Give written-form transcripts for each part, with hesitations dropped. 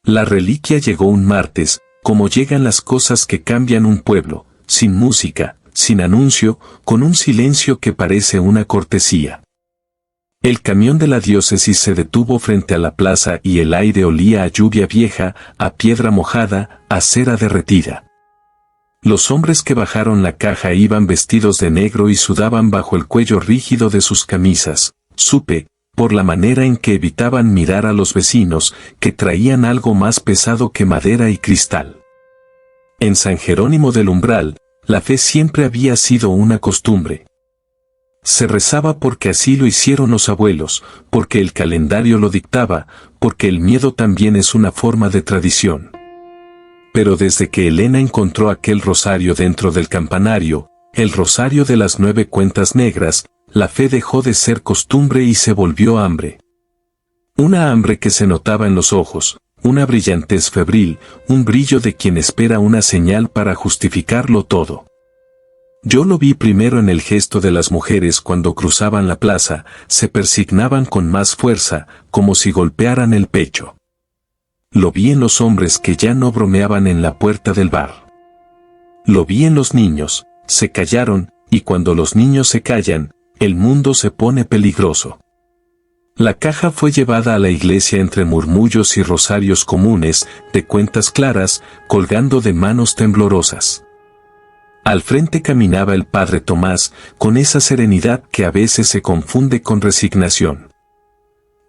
La reliquia llegó un martes, como llegan las cosas que cambian un pueblo, sin música, sin anuncio, con un silencio que parece una cortesía. El camión de la diócesis se detuvo frente a la plaza y el aire olía a lluvia vieja, a piedra mojada, a cera derretida. Los hombres que bajaron la caja iban vestidos de negro y sudaban bajo el cuello rígido de sus camisas. Supe, por la manera en que evitaban mirar a los vecinos, que traían algo más pesado que madera y cristal. En San Jerónimo del Umbral, la fe siempre había sido una costumbre. Se rezaba porque así lo hicieron los abuelos, porque el calendario lo dictaba, porque el miedo también es una forma de tradición. Pero desde que Elena encontró aquel rosario dentro del campanario, el rosario de las 9 cuentas negras, la fe dejó de ser costumbre y se volvió hambre. Una hambre que se notaba en los ojos, una brillantez febril, un brillo de quien espera una señal para justificarlo todo. Yo lo vi primero en el gesto de las mujeres cuando cruzaban la plaza, se persignaban con más fuerza, como si golpearan el pecho. Lo vi en los hombres que ya no bromeaban en la puerta del bar. Lo vi en los niños, se callaron, y cuando los niños se callan, el mundo se pone peligroso. La caja fue llevada a la iglesia entre murmullos y rosarios comunes, de cuentas claras, colgando de manos temblorosas. Al frente caminaba el padre Tomás, con esa serenidad que a veces se confunde con resignación.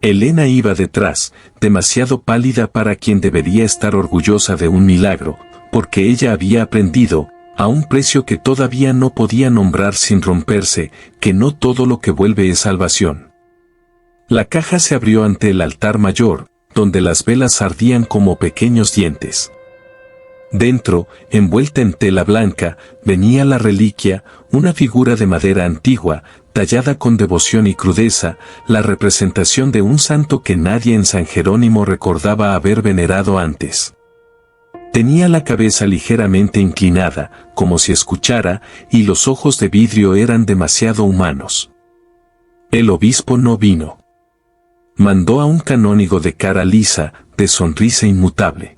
Elena iba detrás, demasiado pálida para quien debería estar orgullosa de un milagro, porque ella había aprendido, a un precio que todavía no podía nombrar sin romperse, que no todo lo que vuelve es salvación. La caja se abrió ante el altar mayor, donde las velas ardían como pequeños dientes. Dentro, envuelta en tela blanca, venía la reliquia, una figura de madera antigua, tallada con devoción y crudeza, la representación de un santo que nadie en San Jerónimo recordaba haber venerado antes. Tenía la cabeza ligeramente inclinada, como si escuchara, y los ojos de vidrio eran demasiado humanos. El obispo no vino. Mandó a un canónigo de cara lisa, de sonrisa inmutable.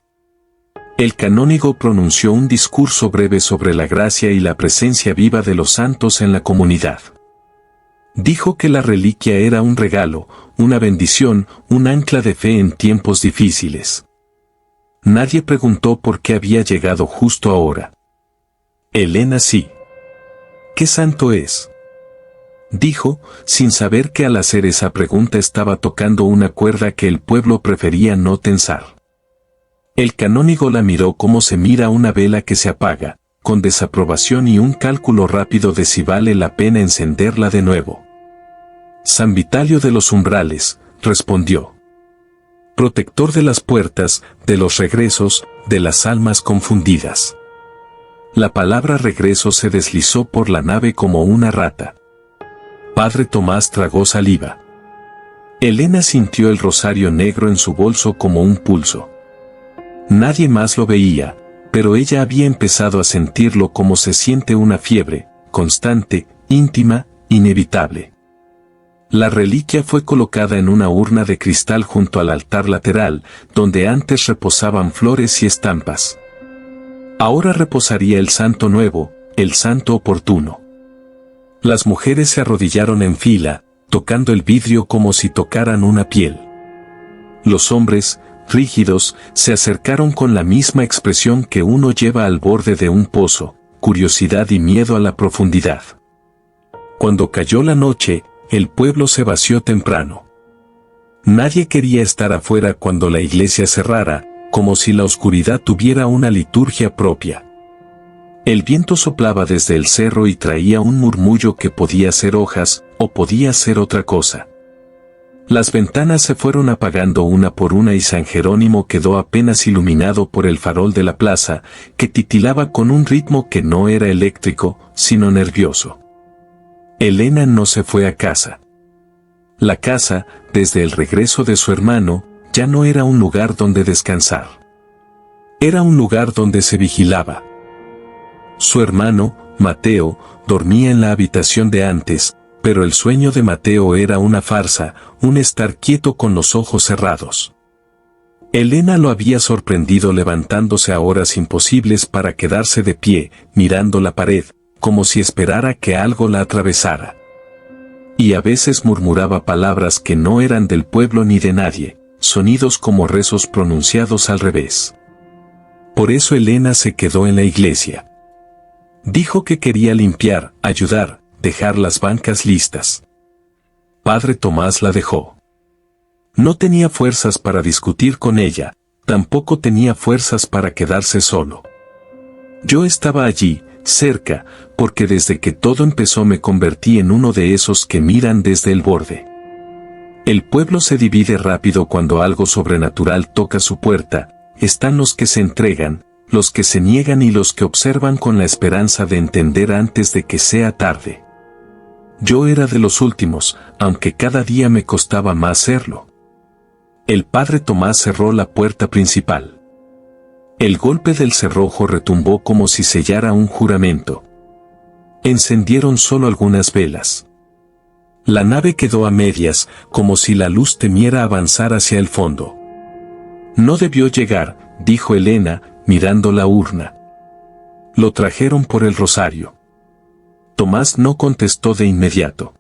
El canónigo pronunció un discurso breve sobre la gracia y la presencia viva de los santos en la comunidad. Dijo que la reliquia era un regalo, una bendición, un ancla de fe en tiempos difíciles. Nadie preguntó por qué había llegado justo ahora. Elena sí. ¿Qué santo es?, dijo, sin saber que al hacer esa pregunta estaba tocando una cuerda que el pueblo prefería no tensar. El canónigo la miró como se mira una vela que se apaga, con desaprobación y un cálculo rápido de si vale la pena encenderla de nuevo. San Vitalio de los Umbrales, respondió. Protector de las puertas, de los regresos, de las almas confundidas. La palabra regreso se deslizó por la nave como una rata. Padre Tomás tragó saliva. Elena sintió el rosario negro en su bolso como un pulso. Nadie más lo veía, pero ella había empezado a sentirlo como se siente una fiebre, constante, íntima, inevitable. La reliquia fue colocada en una urna de cristal junto al altar lateral, donde antes reposaban flores y estampas. Ahora reposaría el santo nuevo, el santo oportuno. Las mujeres se arrodillaron en fila, tocando el vidrio como si tocaran una piel. Los hombres, rígidos, se acercaron con la misma expresión que uno lleva al borde de un pozo, curiosidad y miedo a la profundidad. Cuando cayó la noche, el pueblo se vació temprano. Nadie quería estar afuera cuando la iglesia cerrara, como si la oscuridad tuviera una liturgia propia. El viento soplaba desde el cerro y traía un murmullo que podía ser hojas, o podía ser otra cosa. Las ventanas se fueron apagando una por una y San Jerónimo quedó apenas iluminado por el farol de la plaza, que titilaba con un ritmo que no era eléctrico, sino nervioso. Elena no se fue a casa. La casa, desde el regreso de su hermano, ya no era un lugar donde descansar. Era un lugar donde se vigilaba. Su hermano, Mateo, dormía en la habitación de antes, pero el sueño de Mateo era una farsa, un estar quieto con los ojos cerrados. Elena lo había sorprendido levantándose a horas imposibles para quedarse de pie, mirando la pared, como si esperara que algo la atravesara. Y a veces murmuraba palabras que no eran del pueblo ni de nadie, sonidos como rezos pronunciados al revés. Por eso Elena se quedó en la iglesia. Dijo que quería limpiar, ayudar, dejar las bancas listas. Padre Tomás la dejó. No tenía fuerzas para discutir con ella, tampoco tenía fuerzas para quedarse solo. Yo estaba allí, cerca, porque desde que todo empezó me convertí en uno de esos que miran desde el borde. El pueblo se divide rápido cuando algo sobrenatural toca su puerta, están los que se entregan, los que se niegan y los que observan con la esperanza de entender antes de que sea tarde. Yo era de los últimos, aunque cada día me costaba más serlo. El padre Tomás cerró la puerta principal. El golpe del cerrojo retumbó como si sellara un juramento. Encendieron solo algunas velas. La nave quedó a medias, como si la luz temiera avanzar hacia el fondo. No debió llegar, dijo Elena, mirando la urna. Lo trajeron por el rosario. Tomás no contestó de inmediato.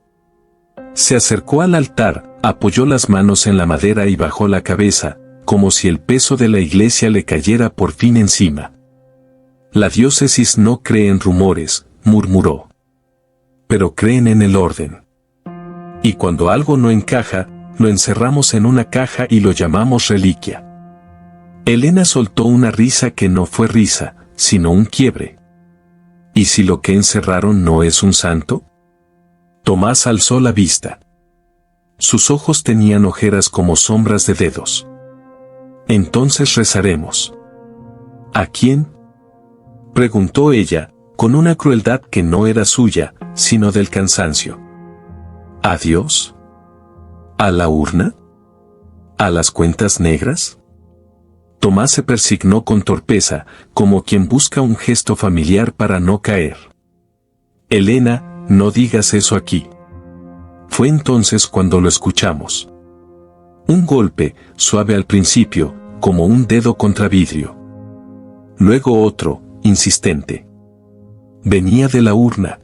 Se acercó al altar, apoyó las manos en la madera y bajó la cabeza, como si el peso de la iglesia le cayera por fin encima. La diócesis no cree en rumores, murmuró. Pero creen en el orden. Y cuando algo no encaja, lo encerramos en una caja y lo llamamos reliquia. Elena soltó una risa que no fue risa, sino un quiebre. ¿Y si lo que encerraron no es un santo? Tomás alzó la vista. Sus ojos tenían ojeras como sombras de dedos. Entonces rezaremos. ¿A quién?, preguntó ella, con una crueldad que no era suya, sino del cansancio. ¿A Dios? ¿A la urna? ¿A las cuentas negras? Tomás se persignó con torpeza, como quien busca un gesto familiar para no caer. Elena, no digas eso aquí. Fue entonces cuando lo escuchamos. Un golpe, suave al principio, como un dedo contra vidrio. Luego otro, insistente. Venía de la urna.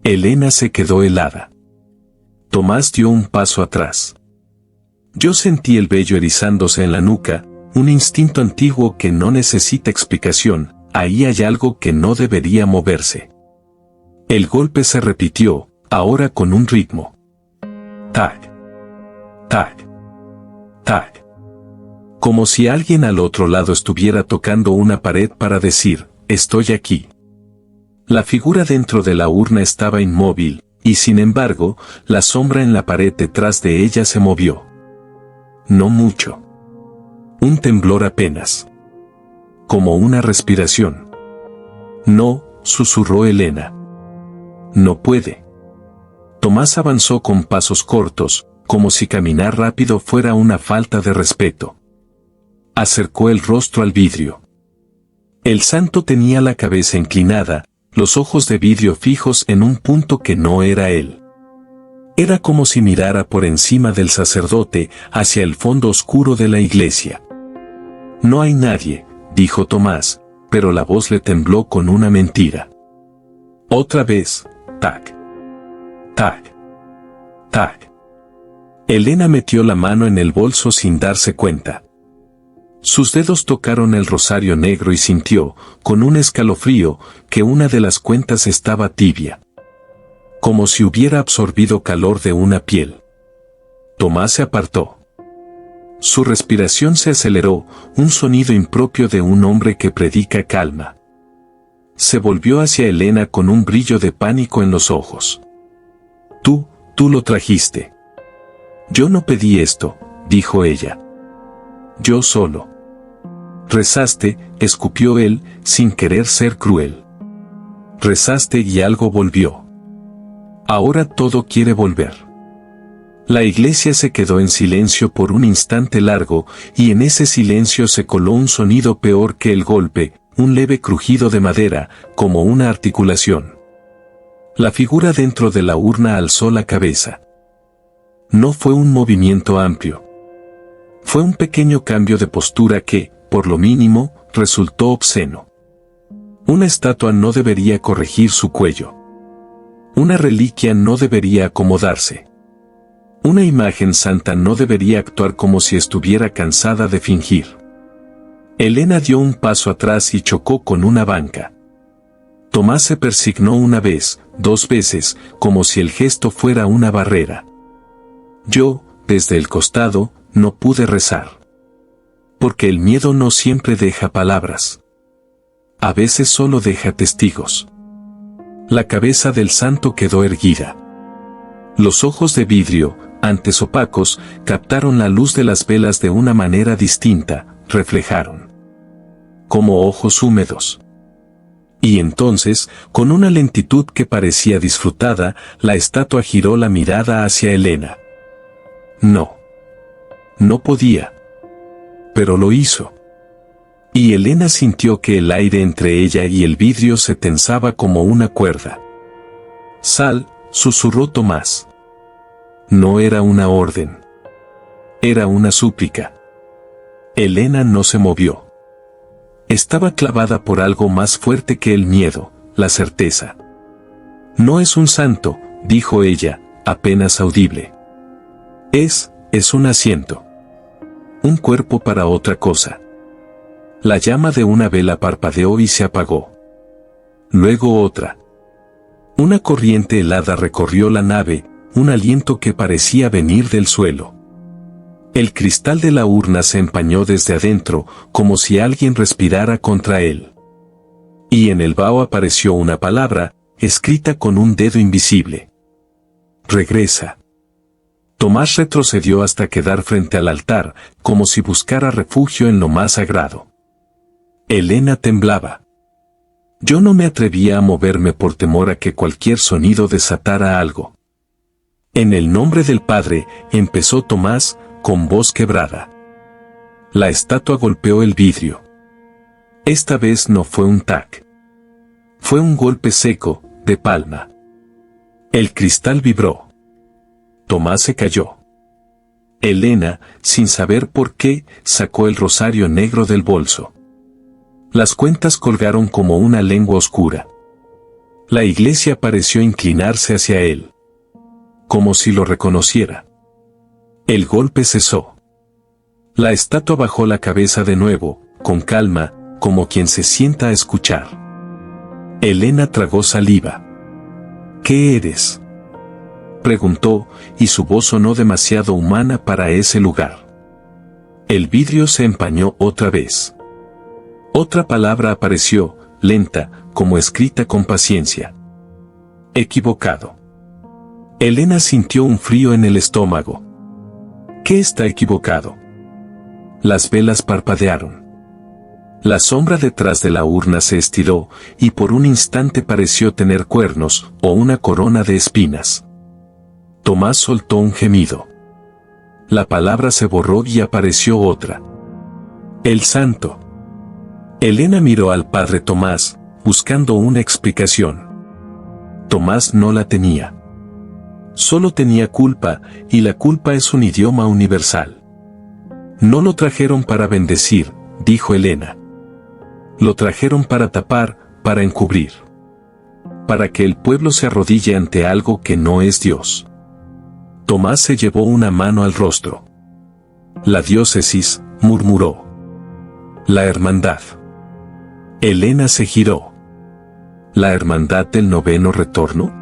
Elena se quedó helada. Tomás dio un paso atrás. Yo sentí el vello erizándose en la nuca, un instinto antiguo que no necesita explicación, ahí hay algo que no debería moverse. El golpe se repitió, ahora con un ritmo. Tac, tac, tac. Como si alguien al otro lado estuviera tocando una pared para decir, estoy aquí. La figura dentro de la urna estaba inmóvil, y sin embargo, la sombra en la pared detrás de ella se movió. No mucho. Un temblor apenas. Como una respiración. No, susurró Elena. No puede. Tomás avanzó con pasos cortos, como si caminar rápido fuera una falta de respeto. Acercó el rostro al vidrio. El santo tenía la cabeza inclinada, los ojos de vidrio fijos en un punto que no era él. Era como si mirara por encima del sacerdote, hacia el fondo oscuro de la iglesia. No hay nadie, dijo Tomás, pero la voz le tembló con una mentira. Otra vez, tac, tac, tac. Elena metió la mano en el bolso sin darse cuenta. Sus dedos tocaron el rosario negro y sintió, con un escalofrío, que una de las cuentas estaba tibia. Como si hubiera absorbido calor de una piel. Tomás se apartó. Su respiración se aceleró, un sonido impropio de un hombre que predica calma. Se volvió hacia Elena con un brillo de pánico en los ojos. Tú lo trajiste. Yo no pedí esto, dijo ella. Yo solo. Rezaste, escupió él, sin querer ser cruel. Rezaste y algo volvió. Ahora todo quiere volver. La iglesia se quedó en silencio por un instante largo, y en ese silencio se coló un sonido peor que el golpe, un leve crujido de madera, como una articulación. La figura dentro de la urna alzó la cabeza. No fue un movimiento amplio. Fue un pequeño cambio de postura que, por lo mínimo, resultó obsceno. Una estatua no debería corregir su cuello. Una reliquia no debería acomodarse. Una imagen santa no debería actuar como si estuviera cansada de fingir. Elena dio un paso atrás y chocó con una banca. Tomás se persignó una vez, 2 veces, como si el gesto fuera una barrera. Yo, desde el costado, no pude rezar. Porque el miedo no siempre deja palabras. A veces solo deja testigos. La cabeza del santo quedó erguida. Los ojos de vidrio, antes opacos, captaron la luz de las velas de una manera distinta, reflejaron. Como ojos húmedos. Y entonces, con una lentitud que parecía disfrutada, la estatua giró la mirada hacia Elena. No. No podía. Pero lo hizo. Y Elena sintió que el aire entre ella y el vidrio se tensaba como una cuerda. Sal, susurró Tomás. No era una orden. Era una súplica. Elena no se movió. Estaba clavada por algo más fuerte que el miedo, la certeza. No es un santo, dijo ella, apenas audible. Es un asiento. Un cuerpo para otra cosa. La llama de una vela parpadeó y se apagó. Luego otra. Una corriente helada recorrió la nave, un aliento que parecía venir del suelo. El cristal de la urna se empañó desde adentro, como si alguien respirara contra él. Y en el vaho apareció una palabra, escrita con un dedo invisible. Regresa. Tomás retrocedió hasta quedar frente al altar, como si buscara refugio en lo más sagrado. Elena temblaba. Yo no me atrevía a moverme por temor a que cualquier sonido desatara algo. En el nombre del Padre, empezó Tomás, con voz quebrada. La estatua golpeó el vidrio. Esta vez no fue un tac. Fue un golpe seco, de palma. El cristal vibró. Tomás se cayó. Elena, sin saber por qué, sacó el rosario negro del bolso. Las cuentas colgaron como una lengua oscura. La iglesia pareció inclinarse hacia él. Como si lo reconociera. El golpe cesó. La estatua bajó la cabeza de nuevo, con calma, como quien se sienta a escuchar. Elena tragó saliva. ¿Qué eres?, preguntó, y su voz sonó demasiado humana para ese lugar. El vidrio se empañó otra vez. Otra palabra apareció, lenta, como escrita con paciencia. Equivocado. Elena sintió un frío en el estómago. ¿Qué está equivocado? Las velas parpadearon. La sombra detrás de la urna se estiró, y por un instante pareció tener cuernos, o una corona de espinas. Tomás soltó un gemido. La palabra se borró y apareció otra. El santo. Elena miró al padre Tomás, buscando una explicación. Tomás no la tenía. Solo tenía culpa, y la culpa es un idioma universal. No lo trajeron para bendecir, dijo Elena. Lo trajeron para tapar, para encubrir. Para que el pueblo se arrodille ante algo que no es Dios. Tomás se llevó una mano al rostro. La diócesis, murmuró. La hermandad. Elena se giró. ¿La hermandad del noveno retorno?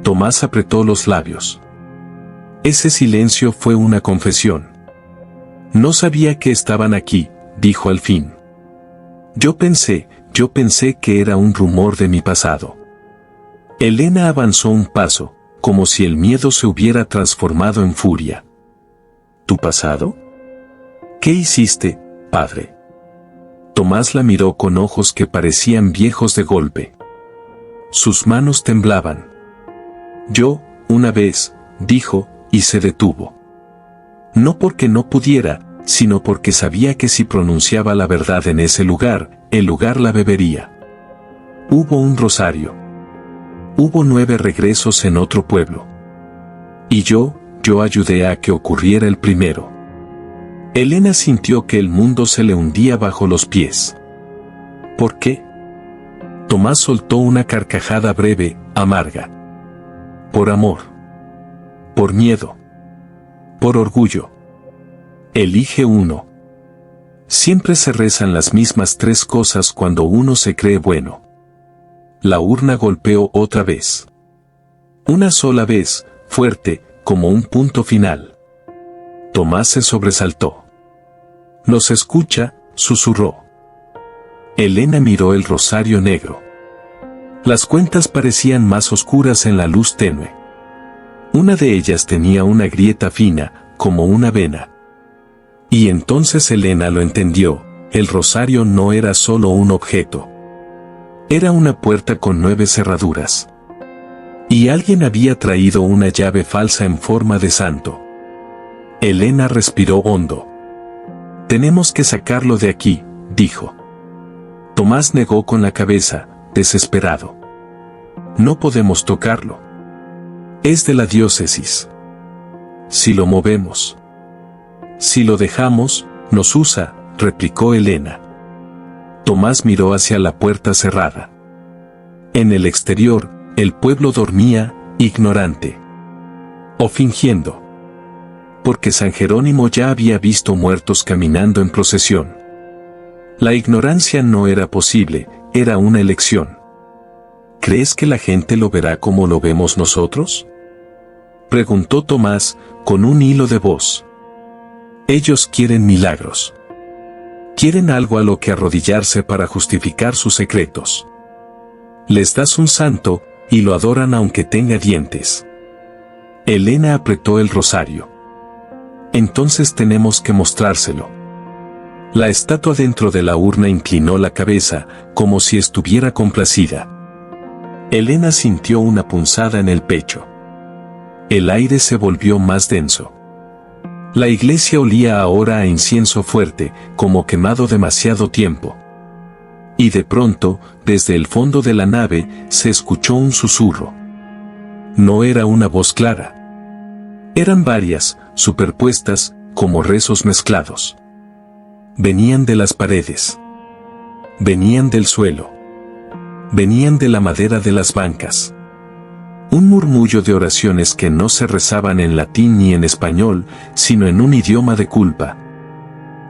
Tomás apretó los labios. Ese silencio fue una confesión. No sabía que estaban aquí, dijo al fin. Yo pensé que era un rumor de mi pasado. Elena avanzó un paso, como si el miedo se hubiera transformado en furia. ¿Tu pasado? ¿Qué hiciste, padre? Tomás la miró con ojos que parecían viejos de golpe. Sus manos temblaban. Yo, una vez, dijo, y se detuvo. No porque no pudiera, sino porque sabía que si pronunciaba la verdad en ese lugar, el lugar la bebería. Hubo un rosario. Hubo 9 regresos en otro pueblo. Y yo ayudé a que ocurriera el primero. Elena sintió que el mundo se le hundía bajo los pies. ¿Por qué? Tomás soltó una carcajada breve, amarga. Por amor. Por miedo. Por orgullo. Elige uno. Siempre se rezan las mismas tres cosas cuando uno se cree bueno. La urna golpeó otra vez. Una sola vez, fuerte, como un punto final. Tomás se sobresaltó. «¿Nos escucha?», susurró. Elena miró el rosario negro. Las cuentas parecían más oscuras en la luz tenue. Una de ellas tenía una grieta fina, como una vena. Y entonces Elena lo entendió, el rosario no era solo un objeto. Era una puerta con 9 cerraduras. Y alguien había traído una llave falsa en forma de santo. Elena respiró hondo. «Tenemos que sacarlo de aquí», dijo. Tomás negó con la cabeza, desesperado. «No podemos tocarlo. Es de la diócesis. Si lo movemos. Si lo dejamos, nos usa», replicó Elena. Tomás miró hacia la puerta cerrada. En el exterior, el pueblo dormía, ignorante. O fingiendo. Porque San Jerónimo ya había visto muertos caminando en procesión. La ignorancia no era posible, era una elección. ¿Crees que la gente lo verá como lo vemos nosotros?, preguntó Tomás, con un hilo de voz. Ellos quieren milagros. Quieren algo a lo que arrodillarse para justificar sus secretos. Les das un santo, y lo adoran aunque tenga dientes. Elena apretó el rosario. Entonces tenemos que mostrárselo. La estatua dentro de la urna inclinó la cabeza, como si estuviera complacida. Elena sintió una punzada en el pecho. El aire se volvió más denso. La iglesia olía ahora a incienso fuerte, como quemado demasiado tiempo. Y de pronto, desde el fondo de la nave, se escuchó un susurro. No era una voz clara. Eran varias, superpuestas, como rezos mezclados. Venían de las paredes. Venían del suelo. Venían de la madera de las bancas. Un murmullo de oraciones que no se rezaban en latín ni en español, sino en un idioma de culpa.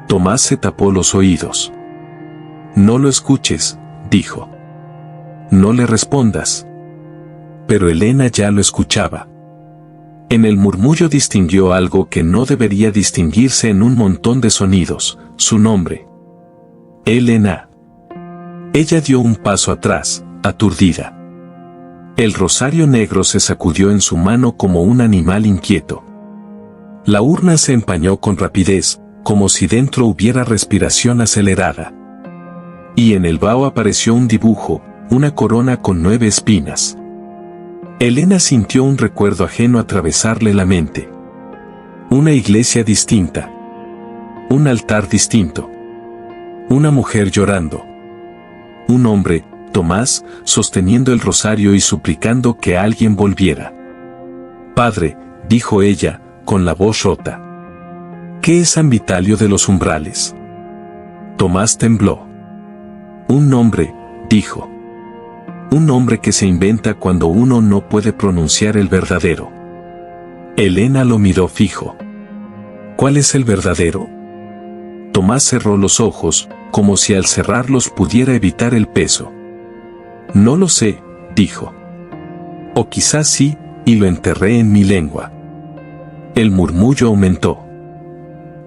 Tomás se tapó los oídos. «No lo escuches», dijo. «No le respondas». Pero Elena ya lo escuchaba. En el murmullo distinguió algo que no debería distinguirse en un montón de sonidos, su nombre. Elena. Ella dio un paso atrás, aturdida. El rosario negro se sacudió en su mano como un animal inquieto. La urna se empañó con rapidez, como si dentro hubiera respiración acelerada. Y en el vaho apareció un dibujo, una corona con 9 espinas. Elena sintió un recuerdo ajeno atravesarle la mente. Una iglesia distinta. Un altar distinto. Una mujer llorando. Un hombre, Tomás, sosteniendo el rosario y suplicando que alguien volviera. «Padre», dijo ella, con la voz rota. «¿Qué es San Vitalio de los umbrales?». Tomás tembló. «Un nombre», dijo. «Un nombre que se inventa cuando uno no puede pronunciar el verdadero». Elena lo miró fijo. «¿Cuál es el verdadero?». Tomás cerró los ojos, como si al cerrarlos pudiera evitar el peso. «No lo sé», dijo. «O quizás sí, y lo enterré en mi lengua». El murmullo aumentó.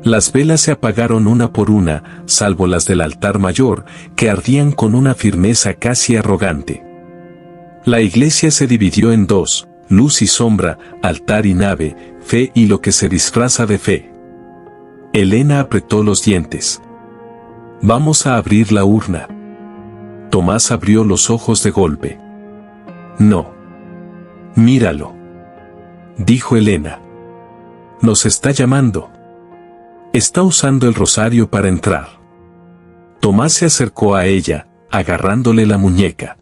Las velas se apagaron una por una, salvo las del altar mayor, que ardían con una firmeza casi arrogante. La iglesia se dividió en dos, luz y sombra, altar y nave, fe y lo que se disfraza de fe. Elena apretó los dientes. «Vamos a abrir la urna». Tomás abrió los ojos de golpe. «No. Míralo», dijo Elena. «Nos está llamando. Está usando el rosario para entrar». Tomás se acercó a ella, agarrándole la muñeca.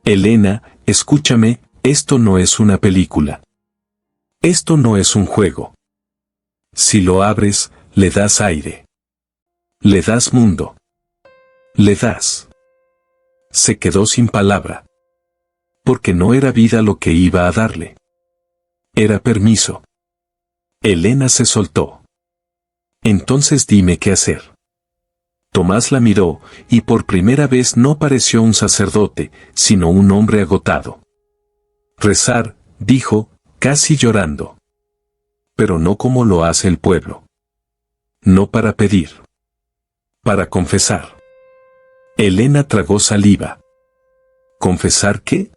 «Elena, escúchame, esto no es una película. Esto no es un juego. Si lo abres, le das aire. Le das mundo. Le das. Se quedó sin palabra. Porque no era vida lo que iba a darle. Era permiso. Elena se soltó. Entonces dime qué hacer. Tomás la miró, y por primera vez no pareció un sacerdote, sino un hombre agotado. Rezar, dijo, casi llorando. Pero no como lo hace el pueblo. No para pedir. Para confesar. Elena tragó saliva. ¿Confesar qué?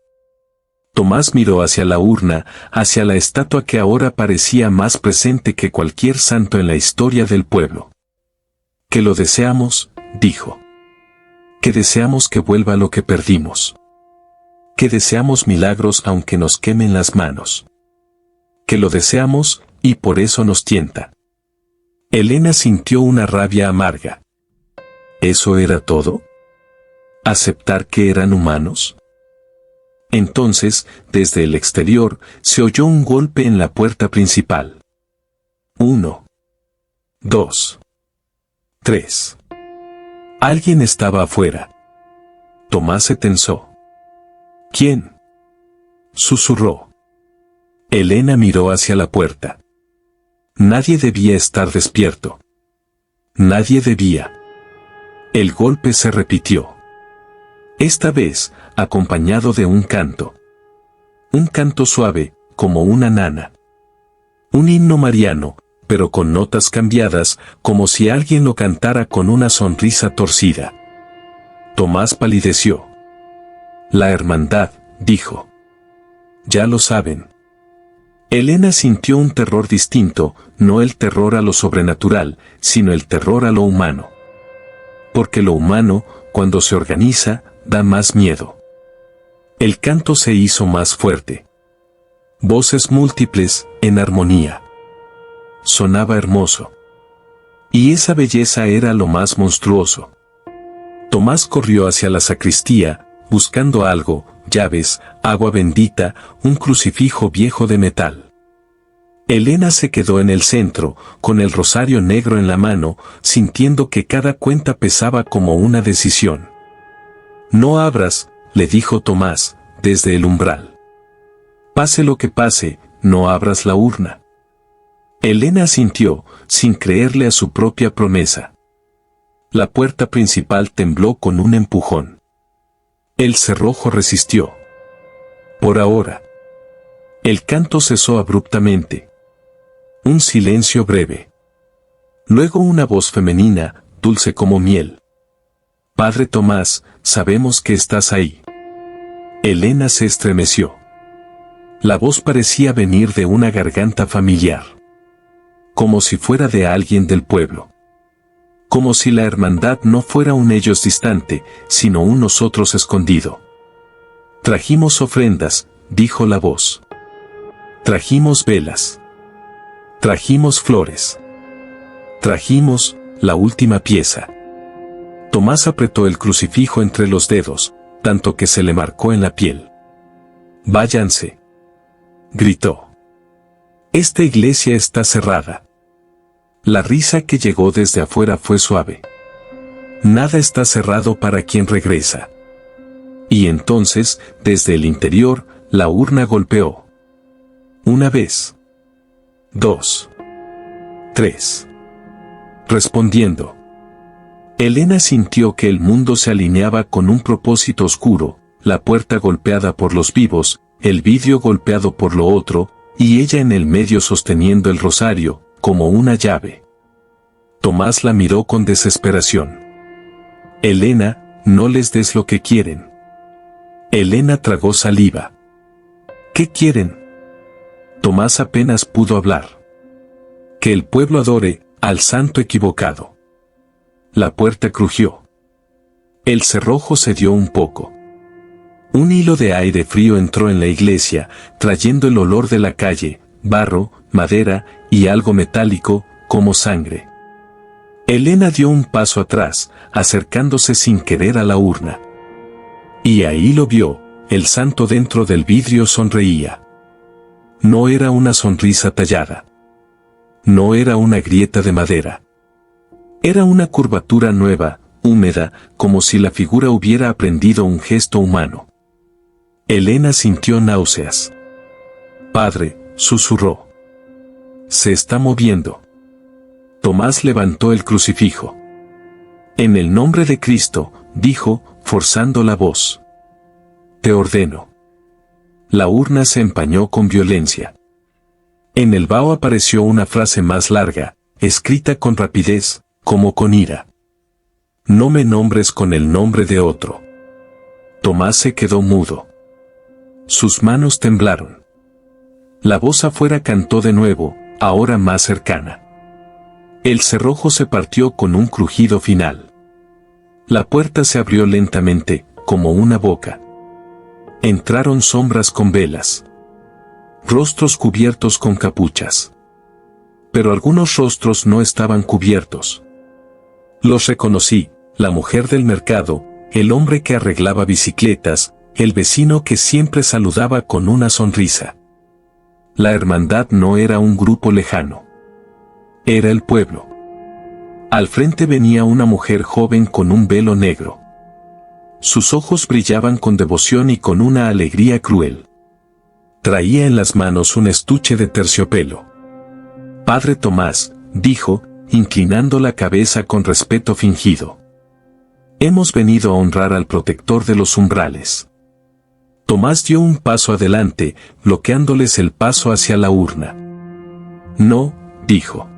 Tomás miró hacia la urna, hacia la estatua que ahora parecía más presente que cualquier santo en la historia del pueblo. Que lo deseamos, dijo. Que deseamos que vuelva lo que perdimos. Que deseamos milagros aunque nos quemen las manos. Que lo deseamos, y por eso nos tienta. Elena sintió una rabia amarga. ¿Eso era todo? ¿Aceptar que eran humanos? Entonces, desde el exterior, se oyó un golpe en la puerta principal. 1, 2, 3. Alguien estaba afuera. Tomás se tensó. ¿Quién? Susurró. Elena miró hacia la puerta. Nadie debía estar despierto. Nadie debía. El golpe se repitió. Esta vez, acompañado de un canto. Un canto suave, como una nana. Un himno mariano, pero con notas cambiadas, como si alguien lo cantara con una sonrisa torcida. Tomás palideció. La hermandad, dijo. Ya lo saben. Elena sintió un terror distinto, no el terror a lo sobrenatural, sino el terror a lo humano. Porque lo humano, cuando se organiza, da más miedo. El canto se hizo más fuerte. Voces múltiples, en armonía. Sonaba hermoso. Y esa belleza era lo más monstruoso. Tomás corrió hacia la sacristía, buscando algo, llaves, agua bendita, un crucifijo viejo de metal. Elena se quedó en el centro, con el rosario negro en la mano, sintiendo que cada cuenta pesaba como una decisión. No abras, le dijo Tomás, desde el umbral. Pase lo que pase, no abras la urna. Elena asintió, sin creerle a su propia promesa. La puerta principal tembló con un empujón. El cerrojo resistió. Por ahora. El canto cesó abruptamente. Un silencio breve. Luego una voz femenina, dulce como miel. Padre Tomás, sabemos que estás ahí. Elena se estremeció. La voz parecía venir de una garganta familiar. Como si fuera de alguien del pueblo. Como si la hermandad no fuera un ellos distante, sino un nosotros escondido. Trajimos ofrendas, dijo la voz. Trajimos velas. Trajimos flores. Trajimos la última pieza. Tomás apretó el crucifijo entre los dedos, tanto que se le marcó en la piel. Váyanse. Gritó. Esta iglesia está cerrada. La risa que llegó desde afuera fue suave. Nada está cerrado para quien regresa. Y entonces, desde el interior, la urna golpeó. Una vez. 2. 3. Respondiendo. Elena sintió que el mundo se alineaba con un propósito oscuro, la puerta golpeada por los vivos, el vidrio golpeado por lo otro, y ella en el medio sosteniendo el rosario, como una llave. Tomás la miró con desesperación. Elena, no les des lo que quieren. Elena tragó saliva. ¿Qué quieren? Tomás apenas pudo hablar. Que el pueblo adore al santo equivocado. La puerta crujió. El cerrojo cedió un poco. Un hilo de aire frío entró en la iglesia, trayendo el olor de la calle, barro, madera y algo metálico, como sangre. Elena dio un paso atrás, acercándose sin querer a la urna. Y ahí lo vio, el santo dentro del vidrio sonreía. No era una sonrisa tallada. No era una grieta de madera. Era una curvatura nueva, húmeda, como si la figura hubiera aprendido un gesto humano. Elena sintió náuseas. Padre, susurró. Se está moviendo. Tomás levantó el crucifijo. En el nombre de Cristo, dijo, forzando la voz. Te ordeno. La urna se empañó con violencia. En el vaho apareció una frase más larga, escrita con rapidez, como con ira. No me nombres con el nombre de otro. Tomás se quedó mudo. Sus manos temblaron. La voz afuera cantó de nuevo, ahora más cercana. El cerrojo se partió con un crujido final. La puerta se abrió lentamente, como una boca. Entraron sombras con velas. Rostros cubiertos con capuchas. Pero algunos rostros no estaban cubiertos. Los reconocí, la mujer del mercado, el hombre que arreglaba bicicletas, el vecino que siempre saludaba con una sonrisa. La hermandad no era un grupo lejano. Era el pueblo. Al frente venía una mujer joven con un velo negro. Sus ojos brillaban con devoción y con una alegría cruel. Traía en las manos un estuche de terciopelo. Padre Tomás, dijo, inclinando la cabeza con respeto fingido. Hemos venido a honrar al protector de los umbrales. Tomás dio un paso adelante, bloqueándoles el paso hacia la urna. No, dijo.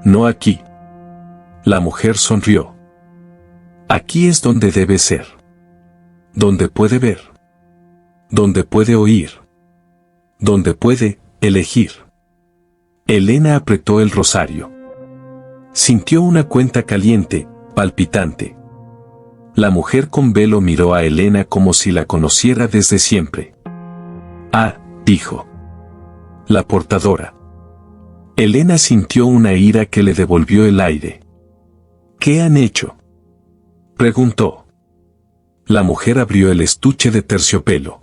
No aquí. La mujer sonrió. Aquí es donde debe ser. Donde puede ver. Donde puede oír. Donde puede elegir. Elena apretó el rosario. Sintió una cuenta caliente, palpitante. La mujer con velo miró a Elena como si la conociera desde siempre. Ah, dijo. La portadora. Elena sintió una ira que le devolvió el aire. ¿Qué han hecho?, preguntó. La mujer abrió el estuche de terciopelo.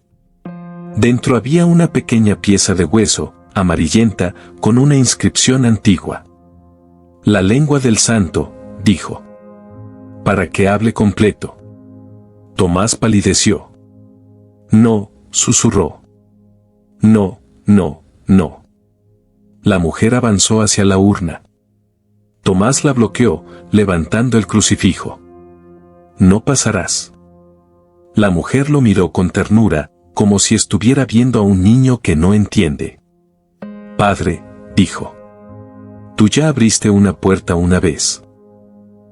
Dentro había una pequeña pieza de hueso, amarillenta, con una inscripción antigua. La lengua del santo, dijo. Para que hable completo. Tomás palideció. No, susurró. No, no, no. La mujer avanzó hacia la urna. Tomás la bloqueó, levantando el crucifijo. No pasarás. La mujer lo miró con ternura, como si estuviera viendo a un niño que no entiende. Padre, dijo. Tú ya abriste una puerta una vez.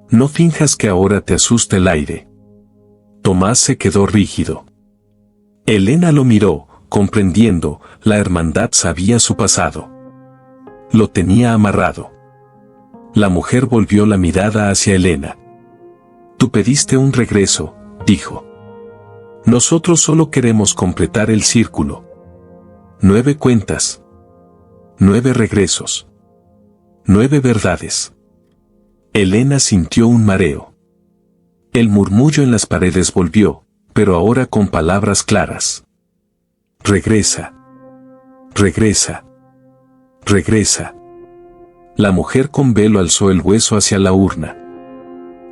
No finjas que ahora te asusta el aire. Tomás se quedó rígido. Elena lo miró, comprendiendo, la hermandad sabía su pasado. Lo tenía amarrado. La mujer volvió la mirada hacia Elena. Tú pediste un regreso, dijo. Nosotros solo queremos completar el círculo. 9 cuentas. 9 regresos. 9 verdades. Elena sintió un mareo. El murmullo en las paredes volvió, pero ahora con palabras claras. Regresa. Regresa. Regresa. La mujer con velo alzó el hueso hacia la urna.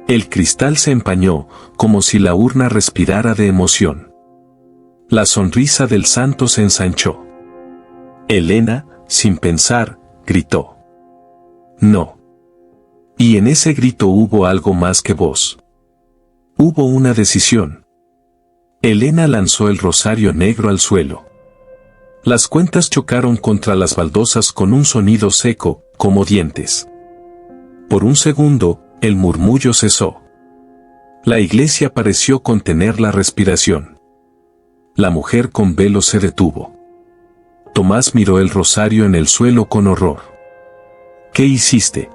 El cristal se empañó, como si la urna respirara de emoción. La sonrisa del santo se ensanchó. Elena, sin pensar, gritó. No. Y en ese grito hubo algo más que voz. Hubo una decisión. Elena lanzó el rosario negro al suelo. Las cuentas chocaron contra las baldosas con un sonido seco, como dientes. Por un segundo, el murmullo cesó. La iglesia pareció contener la respiración. La mujer con velo se detuvo. Tomás miró el rosario en el suelo con horror. ¿Qué hiciste?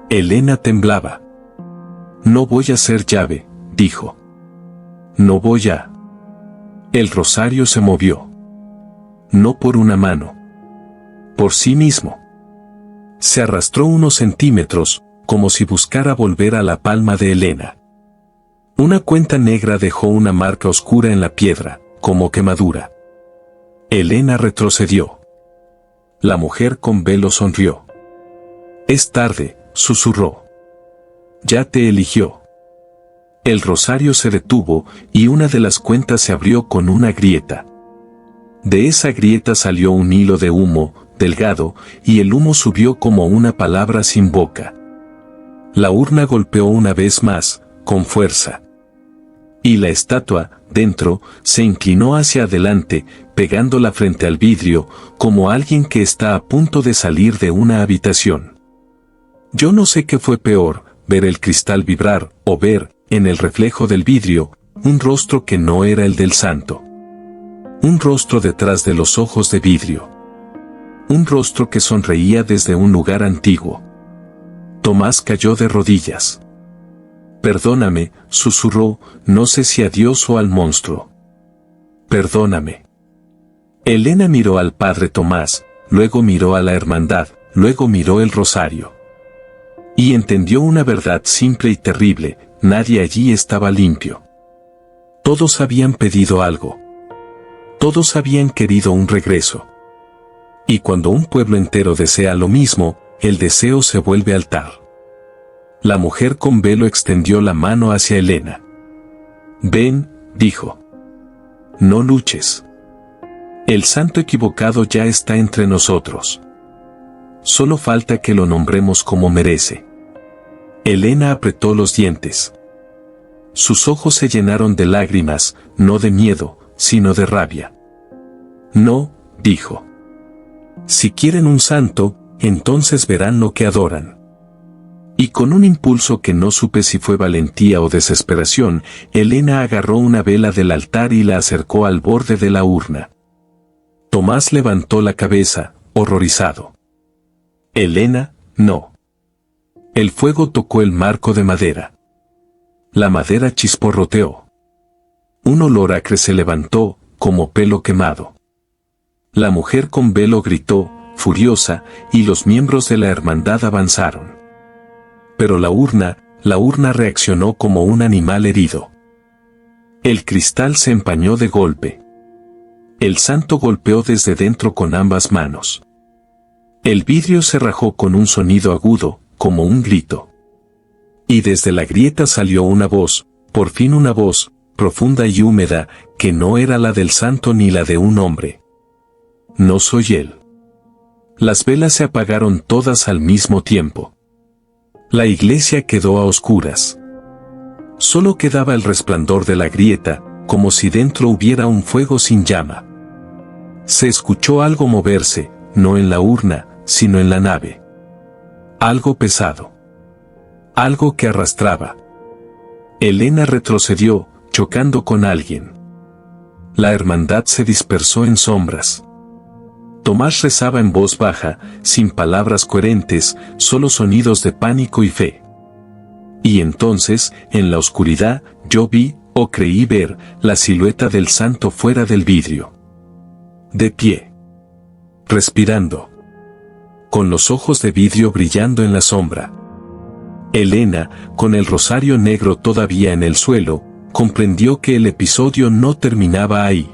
Elena temblaba. No voy a ser llave, dijo. No voy a. El rosario se movió. No por una mano. Por sí mismo. Se arrastró unos centímetros, como si buscara volver a la palma de Elena. Una cuenta negra dejó una marca oscura en la piedra, como quemadura. Elena retrocedió. La mujer con velo sonrió. Es tarde, susurró. Ya te eligió. El rosario se detuvo y una de las cuentas se abrió con una grieta. De esa grieta salió un hilo de humo, delgado, y el humo subió como una palabra sin boca. La urna golpeó una vez más, con fuerza. Y la estatua, dentro, se inclinó hacia adelante, pegándola frente al vidrio, como alguien que está a punto de salir de una habitación. Yo no sé qué fue peor, ver el cristal vibrar, o ver, en el reflejo del vidrio, un rostro que no era el del santo. Un rostro detrás de los ojos de vidrio. Un rostro que sonreía desde un lugar antiguo. Tomás cayó de rodillas. Perdóname, susurró, no sé si a Dios o al monstruo. Perdóname. Elena miró al padre Tomás, luego miró a la hermandad, luego miró el rosario. Y entendió una verdad simple y terrible, nadie allí estaba limpio. Todos habían pedido algo. Todos habían querido un regreso. Y cuando un pueblo entero desea lo mismo, el deseo se vuelve altar. La mujer con velo extendió la mano hacia Elena. Ven, dijo. No luches. El santo equivocado ya está entre nosotros. Solo falta que lo nombremos como merece. Elena apretó los dientes. Sus ojos se llenaron de lágrimas, no de miedo, sino de rabia. No, dijo. Si quieren un santo, entonces verán lo que adoran. Y con un impulso que no supe si fue valentía o desesperación, Elena agarró una vela del altar y la acercó al borde de la urna. Tomás levantó la cabeza, horrorizado. Elena, no. El fuego tocó el marco de madera. La madera chisporroteó. Un olor acre se levantó, como pelo quemado. La mujer con velo gritó, furiosa, y los miembros de la hermandad avanzaron. Pero la urna reaccionó como un animal herido. El cristal se empañó de golpe. El santo golpeó desde dentro con ambas manos. El vidrio se rajó con un sonido agudo, como un grito. Y desde la grieta salió una voz, por fin una voz, profunda y húmeda, que no era la del santo ni la de un hombre. No soy él. Las velas se apagaron todas al mismo tiempo. La iglesia quedó a oscuras. Solo quedaba el resplandor de la grieta, como si dentro hubiera un fuego sin llama. Se escuchó algo moverse, no en la urna, sino en la nave. Algo pesado. Algo que arrastraba. Elena retrocedió, chocando con alguien. La hermandad se dispersó en sombras. Tomás rezaba en voz baja, sin palabras coherentes, solo sonidos de pánico y fe. Y entonces, en la oscuridad, yo vi, o creí ver, la silueta del santo fuera del vidrio. De pie. Respirando. Con los ojos de vidrio brillando en la sombra. Elena, con el rosario negro todavía en el suelo, comprendió que el episodio no terminaba ahí.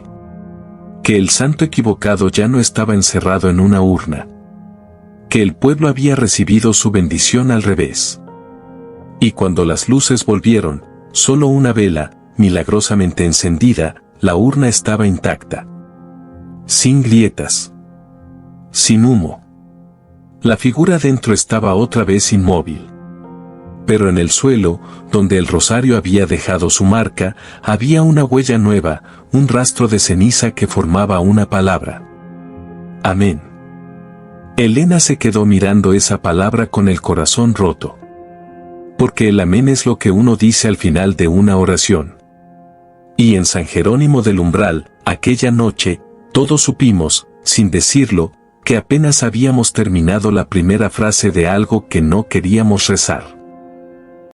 Que el santo equivocado ya no estaba encerrado en una urna. Que el pueblo había recibido su bendición al revés. Y cuando las luces volvieron, solo una vela, milagrosamente encendida, la urna estaba intacta. Sin grietas. Sin humo. La figura dentro estaba otra vez inmóvil. Pero en el suelo, donde el rosario había dejado su marca, había una huella nueva, un rastro de ceniza que formaba una palabra. Amén. Elena se quedó mirando esa palabra con el corazón roto. Porque el amén es lo que uno dice al final de una oración. Y en San Jerónimo del Umbral, aquella noche, todos supimos, sin decirlo, que apenas habíamos terminado la primera frase de algo que no queríamos rezar.